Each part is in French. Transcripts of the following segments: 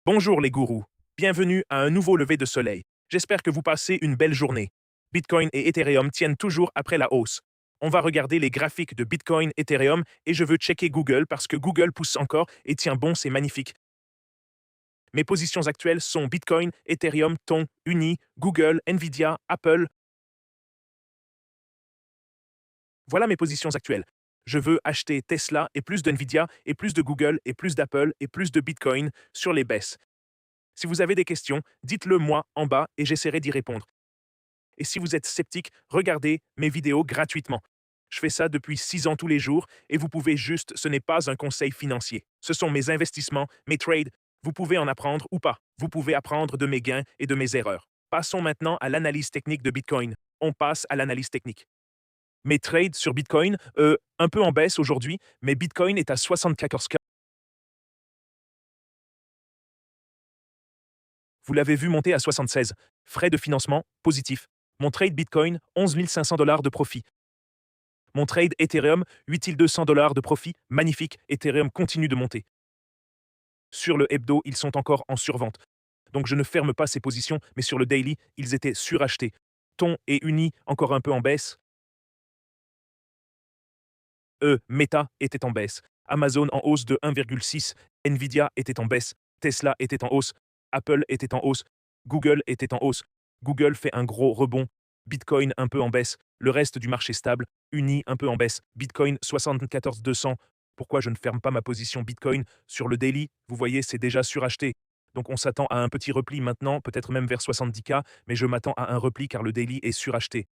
Bonjour les gourous, bienvenue à un nouveau lever de soleil. J'espère que vous passez une belle journée. Bitcoin et Ethereum tiennent toujours après la hausse. On va regarder les graphiques de Bitcoin, Ethereum et je veux checker Google parce que Google pousse encore et tient bon, c'est magnifique. Mes positions actuelles sont Bitcoin, Ethereum, Ton, Uni, Google, Nvidia, Apple. Voilà mes positions actuelles. Je veux acheter Tesla et plus d'Nvidia et plus de Google et plus d'Apple et plus de Bitcoin sur les baisses. Si vous avez des questions, dites-le moi en bas et j'essaierai d'y répondre. Et si vous êtes sceptique, regardez mes vidéos gratuitement. Je fais ça depuis 6 ans tous les jours et vous pouvez juste, ce n'est pas un conseil financier. Ce sont mes investissements, mes trades. Vous pouvez en apprendre ou pas. Vous pouvez apprendre de mes gains et de mes erreurs. Passons maintenant à l'analyse technique de Bitcoin. On passe à l'analyse technique. Mes trades sur Bitcoin, un peu en baisse aujourd'hui, mais Bitcoin est à 74K. Vous l'avez vu monter à 76. Frais de financement, positif. Mon trade Bitcoin, 11 500 $ de profit. Mon trade Ethereum, 8 200 $ de profit, magnifique, Ethereum continue de monter. Sur le hebdo, ils sont encore en survente. Donc je ne ferme pas ces positions, mais sur le daily, ils étaient surachetés. Ton et Uni, encore un peu en baisse. Meta était en baisse. Amazon en hausse de 1,6. Nvidia était en baisse. Tesla était en hausse. Apple était en hausse. Google était en hausse. Google fait un gros rebond. Bitcoin un peu en baisse. Le reste du marché stable. Uni un peu en baisse. Bitcoin 74 200. Pourquoi je ne ferme pas ma position Bitcoin sur le daily? Vous voyez, c'est déjà suracheté. Donc on s'attend à un petit repli maintenant, peut-être même vers 70K, mais je m'attends à un repli car le daily est suracheté.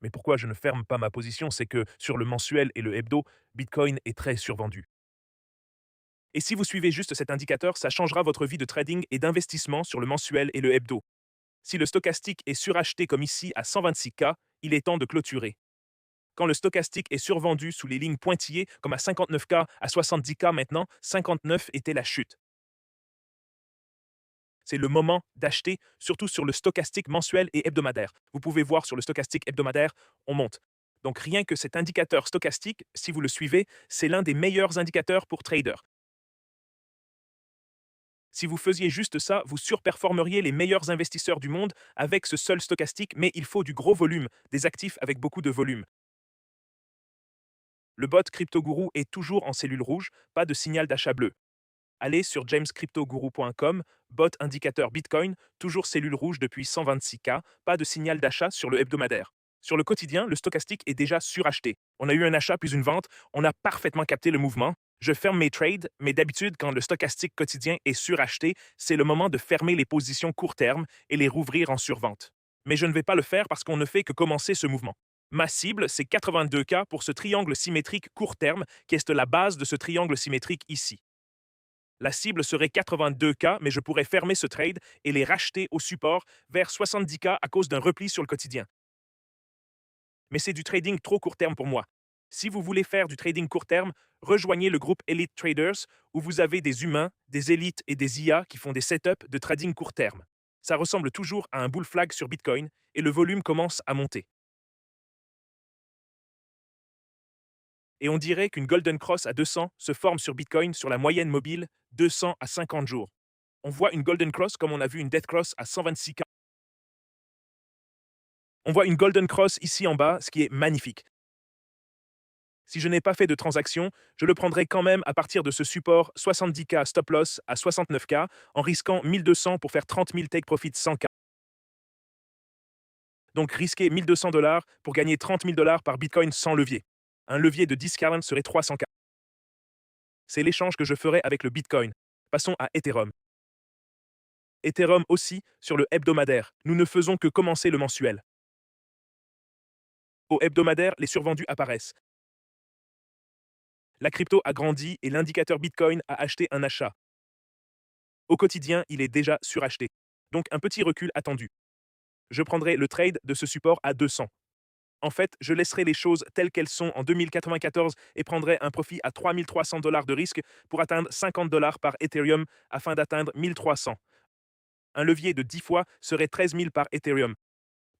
Mais pourquoi je ne ferme pas ma position, c'est que sur le mensuel et le hebdo, Bitcoin est très survendu. Et si vous suivez juste cet indicateur, ça changera votre vie de trading et d'investissement sur le mensuel et le hebdo. Si le stochastique est suracheté comme ici à 126K, il est temps de clôturer. Quand le stochastique est survendu sous les lignes pointillées, comme à 59K, à 70K maintenant, 59 était la chute. C'est le moment d'acheter, surtout sur le stochastique mensuel et hebdomadaire. Vous pouvez voir sur le stochastique hebdomadaire, on monte. Donc rien que cet indicateur stochastique, si vous le suivez, c'est l'un des meilleurs indicateurs pour traders. Si vous faisiez juste ça, vous surperformeriez les meilleurs investisseurs du monde avec ce seul stochastique, mais il faut du gros volume, des actifs avec beaucoup de volume. Le bot CryptoGuru est toujours en cellule rouge, pas de signal d'achat bleu. Allez sur jamescryptoguru.com, bot indicateur Bitcoin, toujours cellule rouge depuis 126K, pas de signal d'achat sur le hebdomadaire. Sur le quotidien, le stochastique est déjà suracheté. On a eu un achat puis une vente, on a parfaitement capté le mouvement. Je ferme mes trades, mais d'habitude, quand le stochastique quotidien est suracheté, c'est le moment de fermer les positions court terme et les rouvrir en survente. Mais je ne vais pas le faire parce qu'on ne fait que commencer ce mouvement. Ma cible, c'est 82K pour ce triangle symétrique court terme, qui est la base de ce triangle symétrique ici. La cible serait 82K, mais je pourrais fermer ce trade et les racheter au support vers 70K à cause d'un repli sur le quotidien. Mais c'est du trading trop court terme pour moi. Si vous voulez faire du trading court terme, rejoignez le groupe Elite Traders où vous avez des humains, des élites et des IA qui font des setups de trading court terme. Ça ressemble toujours à un bull flag sur Bitcoin et le volume commence à monter. Et on dirait qu'une Golden Cross à 200 se forme sur Bitcoin sur la moyenne mobile 200 à 50 jours. On voit une Golden Cross comme on a vu une Death Cross à 126K. On voit une Golden Cross ici en bas, ce qui est magnifique. Si je n'ai pas fait de transaction, je le prendrai quand même à partir de ce support 70K stop loss à 69K en risquant 1200 pour faire 30 000 take profit 100K. Donc risquer 1200 $ pour gagner 30 000 $ par Bitcoin sans levier. Un levier de 10K serait 300K. C'est l'échange que je ferai avec le Bitcoin. Passons à Ethereum. Ethereum aussi sur le hebdomadaire. Nous ne faisons que commencer le mensuel. Au hebdomadaire, les survendus apparaissent. La crypto a grandi et l'indicateur Bitcoin a acheté un achat. Au quotidien, il est déjà suracheté. Donc un petit recul attendu. Je prendrai le trade de ce support à 200. En fait, je laisserai les choses telles qu'elles sont en 2094 et prendrai un profit à 3300 $ de risque pour atteindre 50 $ par Ethereum afin d'atteindre 1300. Un levier de 10 fois serait 13 000 par Ethereum.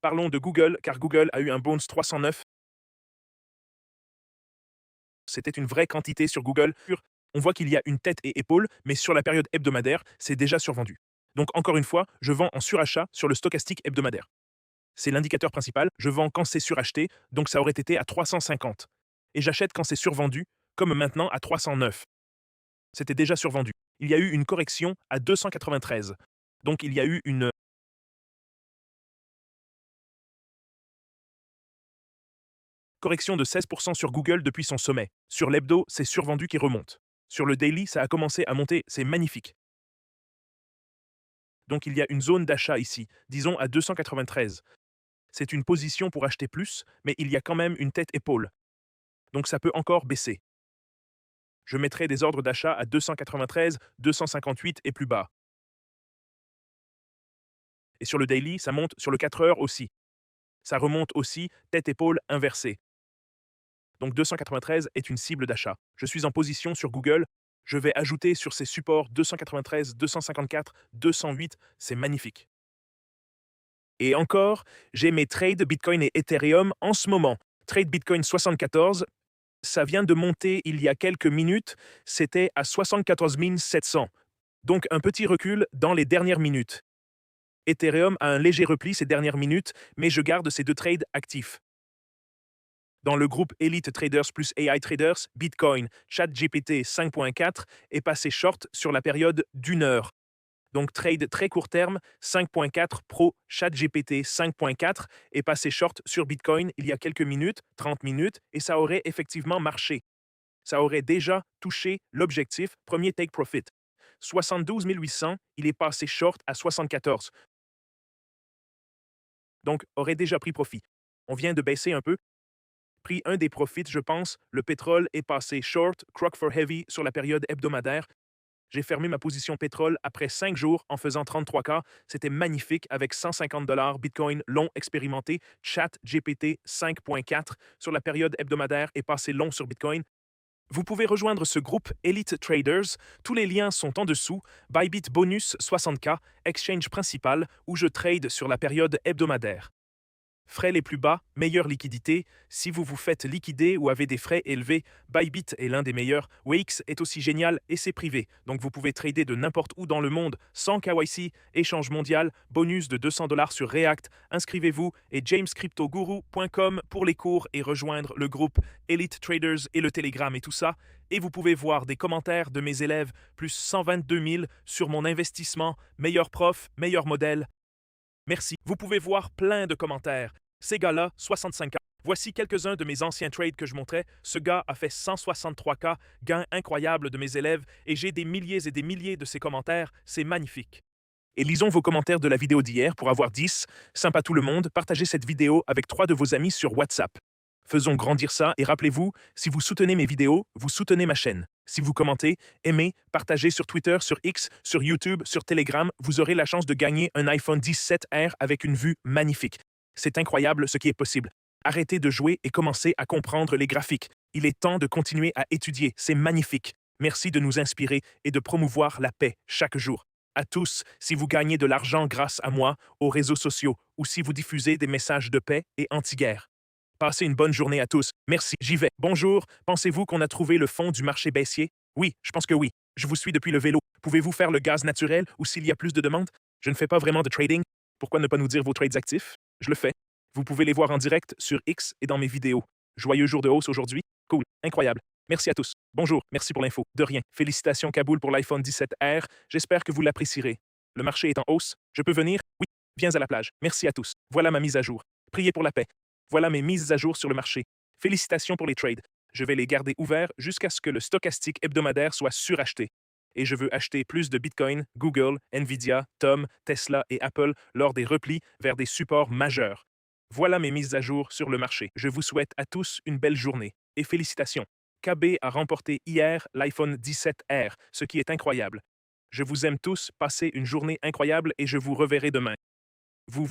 Parlons de Google, car Google a eu un bounce 309. C'était une vraie quantité sur Google. On voit qu'il y a une tête et épaule, mais sur la période hebdomadaire, c'est déjà survendu. Donc encore une fois, je vends en surachat sur le stochastique hebdomadaire. C'est l'indicateur principal, je vends quand c'est suracheté, donc ça aurait été à 350. Et j'achète quand c'est survendu, comme maintenant à 309. C'était déjà survendu. Il y a eu une correction à 293. Donc il y a eu une correction de 16% sur Google depuis son sommet. Sur l'hebdo, c'est survendu qui remonte. Sur le daily, ça a commencé à monter, c'est magnifique. Donc il y a une zone d'achat ici, disons à 293. C'est une position pour acheter plus, mais il y a quand même une tête-épaule. Donc ça peut encore baisser. Je mettrai des ordres d'achat à 293, 258 et plus bas. Et sur le daily, ça monte sur le 4 heures aussi. Ça remonte aussi, tête-épaule inversée. Donc 293 est une cible d'achat. Je suis en position sur Google. Je vais ajouter sur ces supports 293, 254, 208. C'est magnifique. Et encore, j'ai mes trades Bitcoin et Ethereum en ce moment. Trade Bitcoin 74, ça vient de monter il y a quelques minutes. C'était à 74 700. Donc un petit recul dans les dernières minutes. Ethereum a un léger repli ces dernières minutes, mais je garde ces deux trades actifs. Dans le groupe Elite Traders plus AI Traders, Bitcoin, ChatGPT 5.4 est passé short sur la période d'une heure. Donc trade très court terme, 5.4 Pro ChatGPT 5.4 est passé short sur Bitcoin il y a quelques minutes, 30 minutes, et ça aurait effectivement marché. Ça aurait déjà touché l'objectif, premier take profit. 72 800, il est passé short à 74. Donc aurait déjà pris profit. On vient de baisser un peu, pris un des profits, je pense. Le pétrole est passé short, Croc for Heavy sur la période hebdomadaire. J'ai fermé ma position pétrole après 5 jours en faisant 33K. C'était magnifique avec 150 Bitcoin long expérimenté. Chat GPT 5.4 sur la période hebdomadaire est passé long sur Bitcoin. Vous pouvez rejoindre ce groupe Elite Traders. Tous les liens sont en dessous. Bybit bonus 60K, exchange principal où je trade sur la période hebdomadaire. Frais les plus bas, meilleure liquidité. Si vous vous faites liquider ou avez des frais élevés, Bybit est l'un des meilleurs. Wix est aussi génial et c'est privé. Donc vous pouvez trader de n'importe où dans le monde sans KYC, échange mondial, bonus de 200 sur React. Inscrivez-vous et jamescryptoguru.com pour les cours et rejoindre le groupe Elite Traders et le Telegram et tout ça. Et vous pouvez voir des commentaires de mes élèves, plus 122 000 sur mon investissement, meilleur prof, meilleur modèle. Merci. Vous pouvez voir plein de commentaires. Ces gars-là, 65K. Voici quelques-uns de mes anciens trades que je montrais. Ce gars a fait 163K, gain incroyable de mes élèves, et j'ai des milliers et des milliers de ces commentaires. C'est magnifique. Et lisons vos commentaires de la vidéo d'hier pour avoir 10. Sympa tout le monde, partagez cette vidéo avec 3 de vos amis sur WhatsApp. Faisons grandir ça et rappelez-vous, si vous soutenez mes vidéos, vous soutenez ma chaîne. Si vous commentez, aimez, partagez sur Twitter, sur X, sur YouTube, sur Telegram, vous aurez la chance de gagner un iPhone 17R avec une vue magnifique. C'est incroyable ce qui est possible. Arrêtez de jouer et commencez à comprendre les graphiques. Il est temps de continuer à étudier, c'est magnifique. Merci de nous inspirer et de promouvoir la paix chaque jour. À tous, si vous gagnez de l'argent grâce à moi, aux réseaux sociaux, ou si vous diffusez des messages de paix et anti-guerre. Passez une bonne journée à tous. Merci, j'y vais. Bonjour, pensez-vous qu'on a trouvé le fond du marché baissier? Oui, je pense que oui. Je vous suis depuis le vélo. Pouvez-vous faire le gaz naturel ou s'il y a plus de demandes? Je ne fais pas vraiment de trading. Pourquoi ne pas nous dire vos trades actifs? Je le fais. Vous pouvez les voir en direct sur X et dans mes vidéos. Joyeux jour de hausse aujourd'hui. Cool, incroyable. Merci à tous. Bonjour, merci pour l'info. De rien. Félicitations Kaboul pour l'iPhone 17R. J'espère que vous l'apprécierez. Le marché est en hausse. Je peux venir? Oui. Viens à la plage. Merci à tous. Voilà ma mise à jour. Priez pour la paix. Voilà mes mises à jour sur le marché. Félicitations pour les trades. Je vais les garder ouverts jusqu'à ce que le stochastique hebdomadaire soit suracheté. Et je veux acheter plus de Bitcoin, Google, Nvidia, Tom, Tesla et Apple lors des replis vers des supports majeurs. Voilà mes mises à jour sur le marché. Je vous souhaite à tous une belle journée. Et félicitations. KB a remporté hier l'iPhone 17R, ce qui est incroyable. Je vous aime tous, passez une journée incroyable et je vous reverrai demain. Vous